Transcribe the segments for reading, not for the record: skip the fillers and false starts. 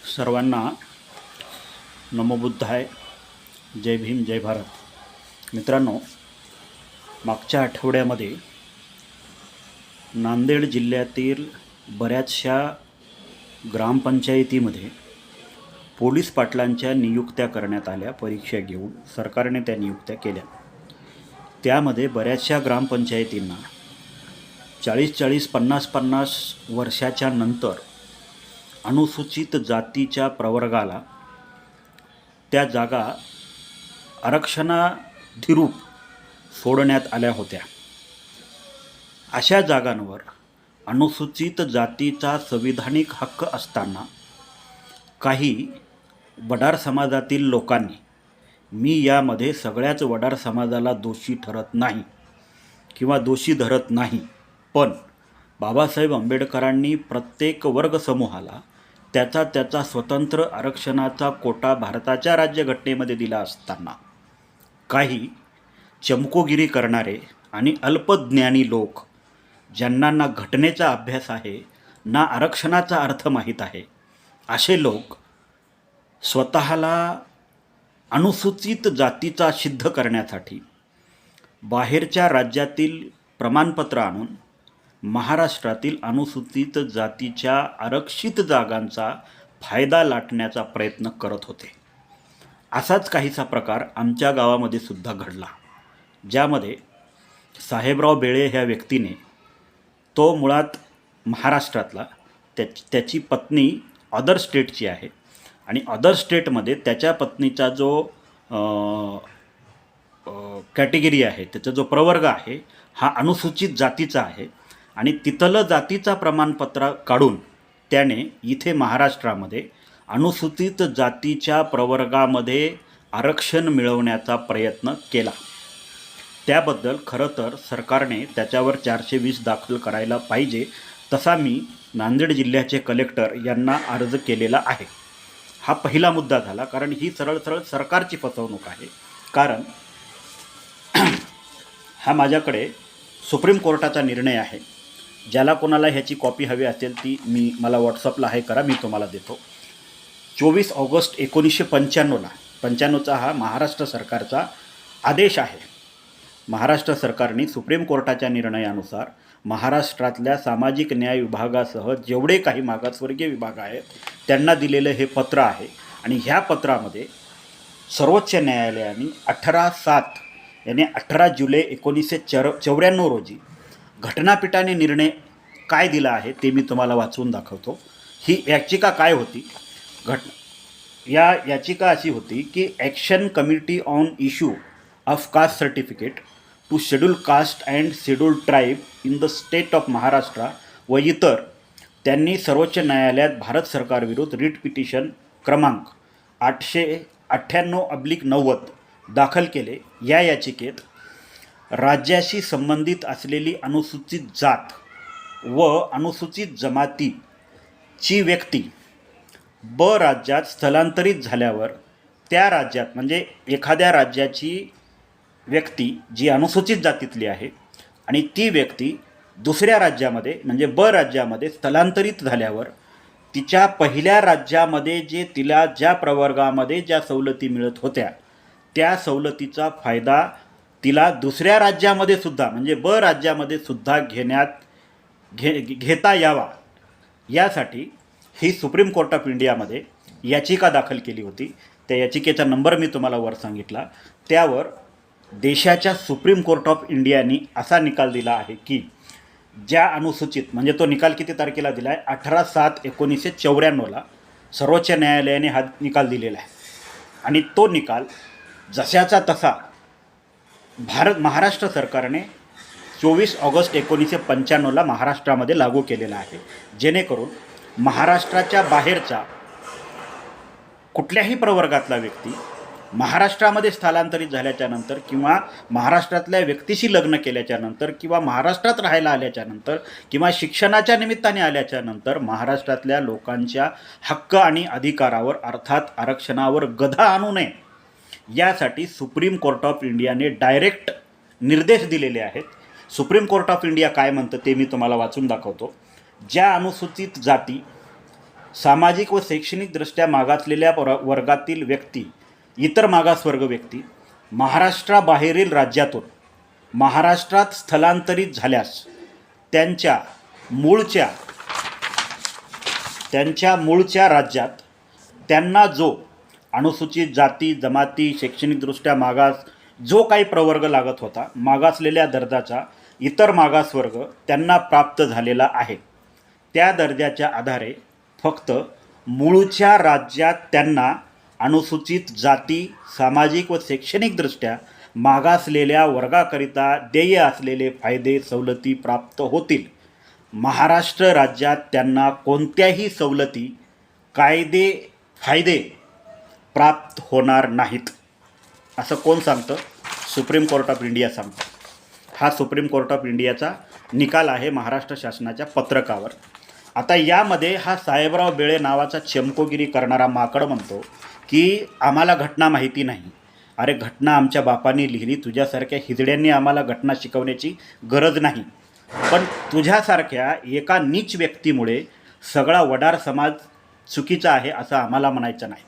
सर्वांना नमो बुद्धाय, जय भीम, जय भारत. मित्रांनो, मागच्या आठवड्यामध्ये नांदेड जिल्ह्यातील बऱ्याचशा ग्रामपंचायतीमध्ये पोलीस पाटलांच्या नियुक्त्या करण्यात आल्या. परीक्षा घेऊन सरकारने त्या नियुक्त्या केल्या. त्यामध्ये बऱ्याचशा ग्रामपंचायतींना 40-40, 50-50 वर्षाच्या नंतर अनुसूचित जातीच्या प्रवर्गाला त्या जागा आरक्षणाधिरूप सोडण्यात आल्या होत्या. अशा जागांवर अनुसूचित जातीचा संविधानिक हक्क असताना काही वडार समाजातील लोकांनी, मी यामध्ये सगळ्याच वडार समाजाला दोषी ठरत नाही किंवा दोषी धरत नाही, पण बाबासाहेब आंबेडकरांनी प्रत्येक वर्ग समूहाला त्याचा स्वतंत्र आरक्षणाचा कोटा भारताच्या राज्यघटनेमध्ये दिला असताना काही चमकोगिरी करणारे आणि अल्पज्ञानी लोक, ज्यांना ना घटनेचा अभ्यास आहे ना आरक्षणाचा अर्थ माहीत आहे, असे लोक स्वतःला अनुसूचित जातीचा सिद्ध करण्यासाठी बाहेरच्या राज्यातील प्रमाणपत्र आणून महाराष्ट्रातील अनुसूचित जातीच्या आरक्षित जागांचा फायदा लाटण्याचा प्रयत्न करत होते. असाच काहीसा प्रकार आमच्या गावामध्ये सुद्धा घडला, ज्यामध्ये साहेबराव बेळे ह्या व्यक्तीने, तो मुळात महाराष्ट्रातला, त्याची पत्नी अदर स्टेटची आहे आणि अदर स्टेटमध्ये त्याच्या पत्नीचा जो कॅटेगरी आहे, त्याचा जो प्रवर्ग आहे, हा अनुसूचित जातीचा आहे आणि तिथलं जातीचा प्रमाणपत्र काढून त्याने इथे महाराष्ट्रामध्ये अनुसूचित जातीच्या प्रवर्गामध्ये आरक्षण मिळवण्याचा प्रयत्न केला. त्याबद्दल खरं तर सरकारने त्याच्यावर 420 दाखल करायला पाहिजे, तसा मी नांदेड जिल्ह्याचे कलेक्टर यांना अर्ज केलेला आहे. हा पहिला मुद्दा झाला, कारण ही सरळ सरकारची फसवणूक आहे. कारण हा माझ्याकडे सुप्रीम कोर्टाचा निर्णय आहे. ज्याला कोणाला ह्याची कॉपी हवी असेल ती मला व्हॉट्सअपला आहे करा, मी तुम्हाला देतो. 24 ऑगस्ट 1995ला, 95चा हा महाराष्ट्र सरकारचा आदेश आहे. महाराष्ट्र सरकारने सुप्रीम कोर्टाच्या निर्णयानुसार महाराष्ट्रातल्या सामाजिक न्याय विभागासह जेवढे काही मागासवर्गीय विभाग आहेत त्यांना दिलेलं हे पत्र आहे. आणि ह्या पत्रामध्ये सर्वोच्च न्यायालयाने 18/7 यानी 18 जुलै 1994 रोजी घटनापीठाने निर्णय काय दिला आहे ते मी तुम्हाला वाचून दाखवतो. ही याचिका काय होती? याचिका अशी होती की action committee on issue of caste certificate to schedule caste and schedule tribe in the state of Maharashtra व इतर, त्यांनी सर्वोच्च न्यायालयात भारत सरकारविरुद्ध रिट पिटिशन क्रमांक 898/90 दाखल केले. या याचिकेत राज्याशी संबंधित असलेली अनुसूचित जात व अनुसूचित जमातीची व्यक्ती ब राज्यात स्थलांतरित झाल्यावर त्या राज्यात, म्हणजे एखाद्या राज्याची व्यक्ती जी अनुसूचित जातीतली आहे आणि ती व्यक्ती दुसऱ्या राज्यामध्ये म्हणजे ब राज्यामध्ये स्थलांतरित झाल्यावर तिच्या पहिल्या राज्यामध्ये तिला ज्या प्रवर्गामध्ये ज्या सवलती मिळत होत्या त्या सवलतीचा फायदा तिला दुसऱ्या राज्यामध्ये सुद्धा म्हणजे ब राज्यामध्ये सुद्धा घेता यावा, यासाठी ही सुप्रीम कोर्ट ऑफ इंडियामध्ये याचिका दाखल केली होती. त्या याचिकेचा नंबर मी तुम्हाला वर सांगितला. त्यावर देशाच्या सुप्रीम कोर्ट ऑफ इंडियाने असा निकाल दिला आहे की ज्या अनुसूचित, म्हणजे तो निकाल किती तारखेला दिला आहे? 18/7/1994ला सर्वोच्च न्यायालयाने हा निकाल दिलेला आहे. आणि तो निकाल जशाचा तसा महाराष्ट्र सरकारने 24 ऑगस्ट 1995ला महाराष्ट्रामध्ये लागू केलेला आहे, जेणेकरून महाराष्ट्राच्या बाहेरचा कुठल्याही प्रवर्गातला व्यक्ती महाराष्ट्रामध्ये स्थलांतरित झाल्याच्यानंतर किंवा महाराष्ट्रातल्या व्यक्तीशी लग्न केल्याच्यानंतर किंवा महाराष्ट्रात राहायला आल्याच्यानंतर किंवा शिक्षणाच्या निमित्ताने आल्याच्यानंतर महाराष्ट्रातल्या लोकांच्या हक्क आणि अधिकारावर, अर्थात आरक्षणावर गदा आणू नये, यासाठी सुप्रीम कोर्ट ऑफ इंडियाने डायरेक्ट निर्देश दिलेले आहेत. सुप्रीम कोर्ट ऑफ इंडिया काय म्हणतं ते मी तुम्हाला वाचून दाखवतो. ज्या अनुसूचित जाती सामाजिक व शैक्षणिकदृष्ट्या मागासलेल्या वर्गातील व्यक्ती, इतर मागासवर्ग व्यक्ती महाराष्ट्राबाहेरील राज्यातून महाराष्ट्रात स्थलांतरित झाल्यास त्यांच्या मूळच्या राज्यात त्यांना जो अनुसूचित जाती जमाती शैक्षणिकदृष्ट्या मागास जो काही प्रवर्ग लागत होता, मागासलेल्या दर्जाचा इतर मागासवर्ग त्यांना प्राप्त झालेला आहे. त्या दर्जाच्या आधारे फक्त मूळच्या राज्यात त्यांना अनुसूचित जाती सामाजिक व शैक्षणिकदृष्ट्या मागासलेल्या वर्गाकरिता देय असलेले फायदे सवलती प्राप्त होतील. महाराष्ट्र राज्यात त्यांना कोणत्याही सवलती फायदे प्राप्त होणार नाहीत. असं कोण सांगतं? सुप्रीम कोर्ट ऑफ इंडिया सांगतं. हा सुप्रीम कोर्ट ऑफ इंडियाचा निकाल आहे महाराष्ट्र शासनाच्या पत्रकावर. आता यामध्ये हा साहेबराव बेळे नावाचा चमकोगिरी करणारा माकड म्हणतो की आम्हाला घटना माहिती नाही. अरे घटना आमच्या बापांनी लिहिली, तुझ्यासारख्या हिजड्यांनी आम्हाला घटना शिकवण्याची गरज नाही. पण तुझ्यासारख्या एका नीच व्यक्तीमुळे सगळा वडार समाज चुकीचा आहे असं आम्हाला म्हणायचं नाही.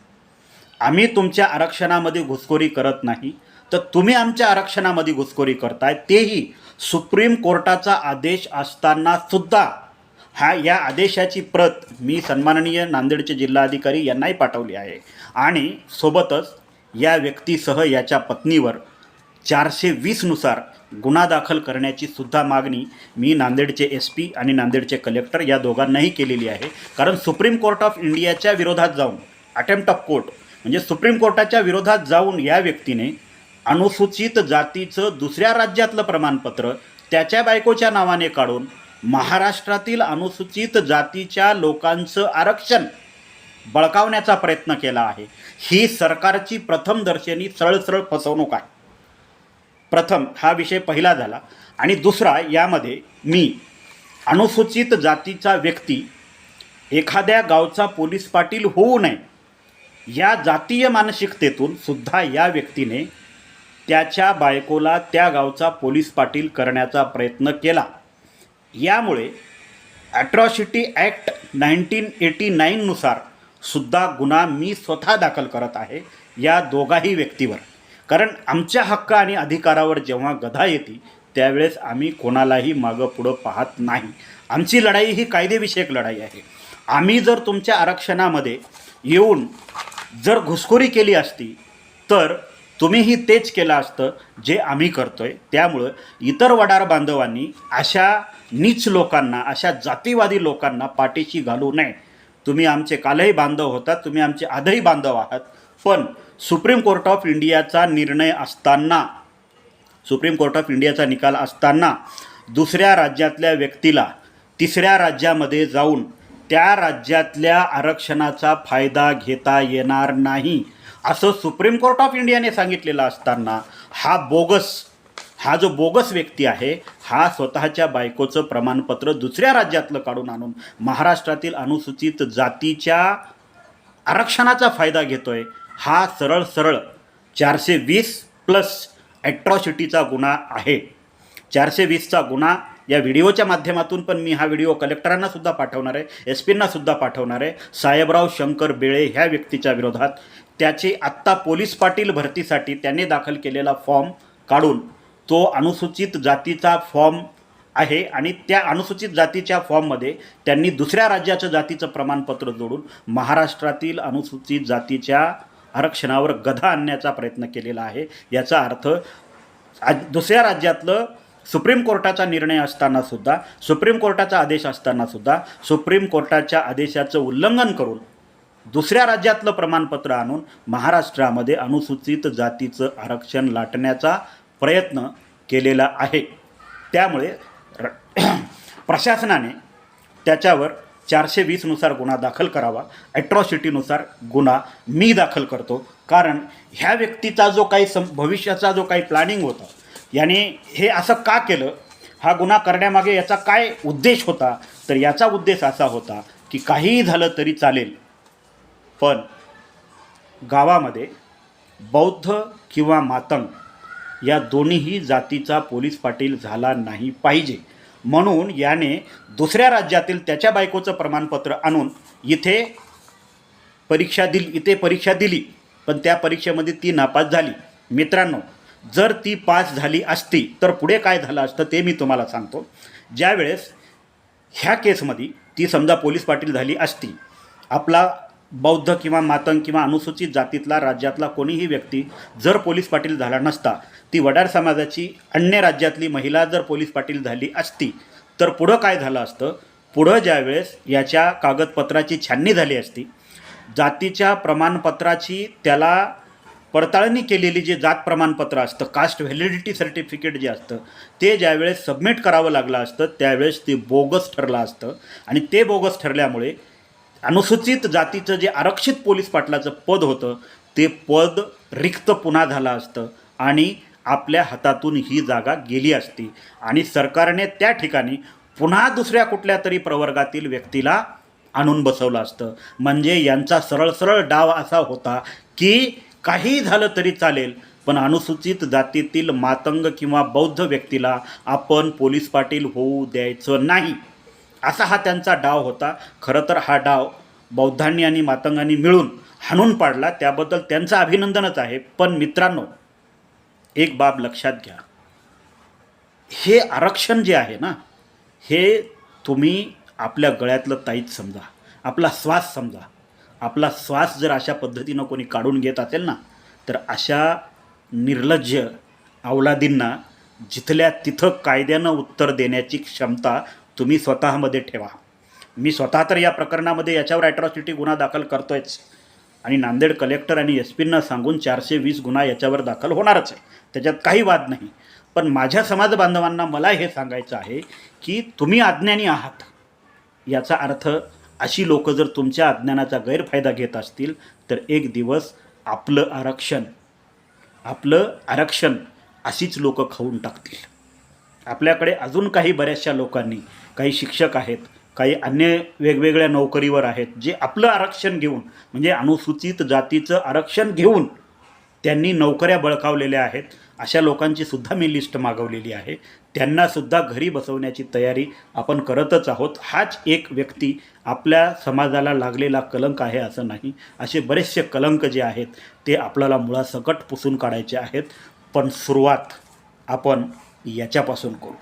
आम्ही तुमच्या आरक्षणामध्ये घुसखोरी करत नाही, तर तुम्ही आमच्या आरक्षणामध्ये घुसखोरी करताय, तेही सुप्रीम कोर्टाचा आदेश असतानासुद्धा. या आदेशाची प्रत मी सन्माननीय नांदेडचे जिल्हाधिकारी यांनाही पाठवली आहे आणि सोबतच या व्यक्तीसह याच्या पत्नीवर 420 नुसार गुन्हा दाखल करण्याची सुद्धा मागणी मी नांदेडचे SP आणि नांदेडचे कलेक्टर या दोघांनाही केलेली आहे. कारण सुप्रीम कोर्ट ऑफ इंडियाच्या विरोधात जाऊन अटेम्प्ट ऑफ कोर्ट म्हणजे सुप्रीम कोर्टाच्या विरोधात जाऊन या व्यक्तीने अनुसूचित जातीचं दुसऱ्या राज्यातलं प्रमाणपत्र त्याच्या बायकोच्या नावाने काढून महाराष्ट्रातील अनुसूचित जातीच्या लोकांचं आरक्षण बळकावण्याचा प्रयत्न केला आहे. ही सरकारची प्रथमदर्शनी सरळ फसवणूक आहे. प्रथम हा विषय पहिला झाला. आणि दुसरा, यामध्ये मी अनुसूचित जातीचा व्यक्ती एखाद्या गावचा पोलीस पाटील होऊ नये या जातीय मानसिकतेतून सुद्धा या व्यक्तीने त्याच्या बायकोला त्या गावचा पोलीस पाटील करण्याचा प्रयत्न केला. यामुळे ॲट्रॉसिटी ॲक्ट 1989 नुसार सुद्धा गुन्हा मी स्वतः दाखल करत आहे या दोघाही व्यक्तीवर. कारण आमच्या हक्क आणि अधिकारावर जेव्हा गदा येते त्यावेळेस आम्ही कोणालाही मागं पुढं पाहत नाही. आमची लढाई ही कायदेविषयक लढाई आहे. आम्ही जर तुमच्या आरक्षणामध्ये येऊन जर घुसखोरी केली असती तर तुम्हीही तेच केलं असतं जे आम्ही करतोय. त्यामुळं इतर वडार बांधवांनी अशा नीच लोकांना, अशा जातीवादी लोकांना पाठीशी घालू नये. तुम्ही आमचे कालही बांधव होतात, तुम्ही आमचे आजही बांधव आहात. पण सुप्रीम कोर्ट ऑफ इंडियाचा निर्णय असताना, सुप्रीम कोर्ट ऑफ इंडियाचा निकाल असताना दुसऱ्या राज्यातल्या व्यक्तीला तिसऱ्या राज्यामध्ये जाऊन त्या राज्यातल्या आरक्षणाचा फायदा घेता येणार नाही असं सुप्रीम कोर्ट ऑफ इंडियाने सांगितलेलं असताना हा जो बोगस व्यक्ती आहे हा स्वतःच्या बायकोचं प्रमाणपत्र दुसऱ्या राज्यातलं काढून आणून महाराष्ट्रातील अनुसूचित जातीच्या आरक्षणाचा फायदा घेतोय. हा सरळ 420+ ॲट्रॉसिटीचा गुन्हा आहे. 420चा गुन्हा या व्हिडिओच्या माध्यमातून पण मी हा व्हिडिओ कलेक्टरांना सुद्धा पाठवणार आहे, SPंना सुद्धा पाठवणार आहे. साहेबराव शंकर बेळे ह्या व्यक्तीच्या विरोधात त्याची आत्ता पोलीस पाटील भरतीसाठी त्यांनी दाखल केलेला फॉर्म काढून तो अनुसूचित जातीचा फॉर्म आहे आणि त्या अनुसूचित जातीच्या फॉर्ममध्ये त्यांनी दुसऱ्या राज्याचं जातीचं प्रमाणपत्र जोडून महाराष्ट्रातील अनुसूचित जातीच्या आरक्षणावर गदा आणण्याचा प्रयत्न केलेला आहे. याचा अर्थ दुसऱ्या राज्यातलं सुप्रीम कोर्टाचा निर्णय असतानासुद्धा, सुप्रीम कोर्टाचा आदेश असतानासुद्धा सुप्रीम कोर्टाच्या आदेशाचं उल्लंघन करून दुसऱ्या राज्यातलं प्रमाणपत्र आणून महाराष्ट्रामध्ये अनुसूचित जातीचं आरक्षण लाटण्याचा प्रयत्न केलेला आहे. त्यामुळे प्रशासनाने त्याच्यावर 420 नुसार गुन्हा दाखल करावा. ॲट्रॉसिटीनुसार गुन्हा मी दाखल करतो. कारण ह्या व्यक्तीचा जो काही भविष्याचा जो काही प्लॅनिंग होता, याने हे असं का केलं, हा गुन्हा करण्यामागे याचा काय उद्देश होता, तर याचा उद्देश असा होता की काहीही झालं तरी चालेल, पण गावामध्ये बौद्ध किंवा मातंग या दोन्हीही जातीचा पोलीस पाटील झाला नाही पाहिजे. म्हणून याने दुसऱ्या राज्यातील त्याच्या बायकोचं प्रमाणपत्र आणून इथे परीक्षा दिली पण त्या परीक्षेमध्ये ती नापास झाली. मित्रांनो, जर ती पास झाली असती तर पुढे काय झालं असतं ते मी तुम्हाला सांगतो. ज्यावेळेस ह्या केसमध्ये ती समजा पोलीस पाटील झाली असती, आपला बौद्ध किंवा मातंग किंवा अनुसूचित जातीतला राज्यातला कोणीही व्यक्ती जर पोलीस पाटील झाला नसता, ती वडार समाजाची अन्य राज्यातली महिला जर पोलीस पाटील झाली असती तर पुढं काय झालं असतं. पुढं ज्यावेळेस याच्या कागदपत्राची छाननी झाली असती, जातीच्या प्रमाणपत्राची त्याला पडताळणी केलेली जे जात प्रमाणपत्र असतं, कास्ट व्हॅलिडिटी सर्टिफिकेट जे असतं, ते ज्यावेळेस सबमिट करावं लागलं असतं त्यावेळेस ते बोगस ठरलं असतं. आणि ते बोगस ठरल्यामुळे अनुसूचित जातीचं जे आरक्षित पोलीस पाटलाचं पद होतं ते पद रिक्त पुन्हा झालं असतं आणि आपल्या हातातून ही जागा गेली असती आणि सरकारने त्या ठिकाणी पुन्हा दुसऱ्या कुठल्या तरी प्रवर्गातील व्यक्तीला आणून बसवलं असतं. म्हणजे यांचा सरळ डाव असा होता की काही झालं तरी चालेल पण अनुसूचित जातीतील मातंग किंवा बौद्ध व्यक्तीला आपण पोलीस पाटील होऊ द्यायचं नाही, असा हा त्यांचा डाव होता. खरं तर हा डाव बौद्धांनी आणि मातंगांनी मिळून हाणून पाडला, त्याबद्दल त्यांचं अभिनंदनच आहे. पण मित्रांनो, एक बाब लक्षात घ्या, हे आरक्षण जे आहे ना, हे तुम्ही आपल्या गळ्यातलं ताईत समजा, आपला श्वास समजा. आपला श्वास जर अशा पद्धतीनं कोणी काढून घेत असेल ना, तर अशा निर्लज्ज अवलादींना जिथल्या तिथं कायद्यानं उत्तर देण्याची क्षमता तुम्ही स्वतःमध्ये ठेवा. मी स्वतः तर या प्रकरणामध्ये याच्यावर ॲट्रॉसिटी गुन्हा दाखल करतोयच आणि नांदेड कलेक्टर आणि SP सांगून 420 गुन्हा याच्यावर दाखल होणारच आहे, त्याच्यात काही वाद नाही. पण माझ्या समाज बांधवांना मला हे सांगायचं आहे की तुम्ही अज्ञानी आहात. याचा अर्थ अशी लोक जर तुमच्या अज्ञानाचा गैरफायदा घेत असतील तर एक दिवस आपलं आरक्षण अशीच लोक खाऊन टाकतील. आपल्याकडे अजून काही बऱ्याचशा लोकांनी, काही शिक्षक आहेत, काही अन्य वेगवेगळ्या नोकरीवर आहेत, जे आपलं आरक्षण घेऊन म्हणजे अनुसूचित जातीचं आरक्षण घेऊन त्यांनी नोकऱ्या बळकावलेल्या आहेत. अशा लोकांची सुद्धा मी लिस्ट मागवलेली आहे. त्यांनासुद्धा घरी बसवण्याची तयारी आपण करतच आहोत. हाच एक व्यक्ती आपल्या समाजाला लागलेला कलंक आहे असं नाही. असे बरेचसे कलंक जे आहेत ते आपल्याला मुळासकट पुसून काढायचे आहेत. पण सुरुवात आपण याच्यापासून करू.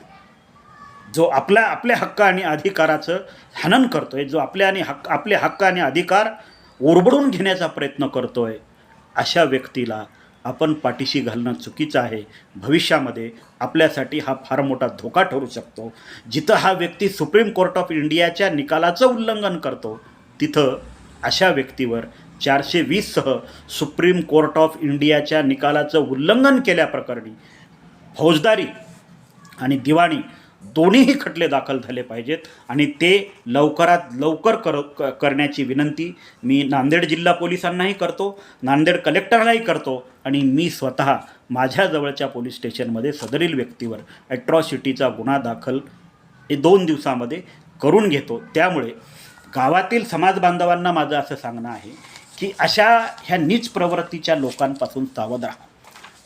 जो आपल्या हक्क आणि अधिकाराचं हनन करतोय, जो आपले हक्क आणि अधिकार ओरबडून घेण्याचा प्रयत्न करतोय, अशा व्यक्तीला आपण पाठीशी घालणं चुकीचं आहे. भविष्यामध्ये आपल्यासाठी हा फार मोठा धोका ठरू शकतो. जिथं हा व्यक्ती सुप्रीम कोर्ट ऑफ इंडियाच्या निकालाचं उल्लंघन करतो तिथं अशा व्यक्तीवर 420 सह सुप्रीम कोर्ट ऑफ इंडियाच्या निकालाचं उल्लंघन केल्याप्रकरणी फौजदारी आणि दिवाणी दोन्हीही खटले दाखल झाले पाहिजेत आणि ते लवकरात लवकर करण्याची विनंती मी नांदेड जिल्हा पोलिसांनाही करतो, नांदेड कलेक्टरलाही करतो आणि मी स्वतः माझ्या जवळच्या पोलीस स्टेशनमध्ये सदरील व्यक्तीवर ॲट्रॉसिटीचा गुन्हा दाखल 2 दिवसामध्ये करून घेतो. त्यामुळे गावातील समाज बांधवांना माझं असं सांगणं आहे की अशा ह्या नीच प्रवृत्तीच्या लोकांपासून सावध राहा.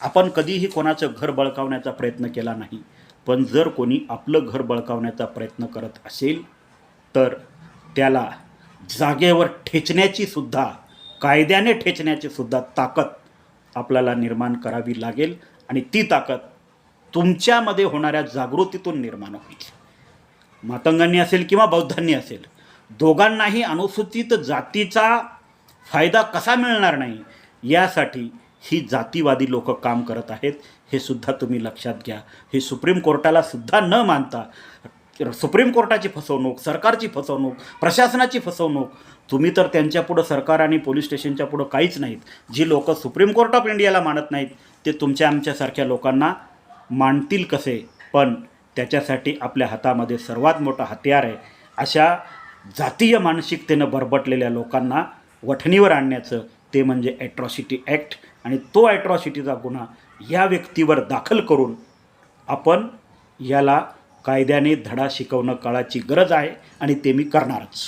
आपण कधीही कोणाचं घर बळकावण्याचा प्रयत्न केला नाही, पण जर कोणी आपलं घर बळकावण्याचा प्रयत्न करत असेल तर त्याला जागेवर ठेचण्याची सुद्धा, कायद्याने ठेचण्याची सुद्धा ताकद आपल्याला निर्माण करावी लागेल आणि ती ताकद तुमच्यामध्ये होणाऱ्या जागृतीतून निर्माण होईल. मातंगांनी असेल किंवा बौद्धांनी असेल, दोघांनाही अनुसूचित जातीचा फायदा कसा मिळणार नाही यासाठी ही जातीवादी लोक काम करत आहेत, हे सुद्धा तुम्ही लक्षात घ्या. हे सुप्रीम कोर्टाला सुद्धा न मानता सुप्रीम कोर्टाची फसवणूक, सरकारची फसवणूक, प्रशासनाची फसवणूक, तुम्ही तर त्यांच्यापुढं सरकार आणि पोलीस स्टेशनच्या पुढं काहीच नाहीत. जी लोक सुप्रीम कोर्ट ऑफ इंडियाला मानत नाहीत ते तुमच्या आमच्यासारख्या लोकांना मानतील कसे? पण त्याच्यासाठी आपल्या हातामध्ये सर्वात मोठं हत्यार आहे. अशा जातीय मानसिकतेनं बरबटलेल्या लोकांना वठणीवर आणण्याचं, ते म्हणजे ॲट्रॉसिटी ॲक्ट. आणि तो ॲट्रॉसिटीचा गुन्हा या व्यक्तीवर दाखल करून आपण याला कायद्याने धडा शिकवणं काळाची गरज आहे आणि ते मी करणारच.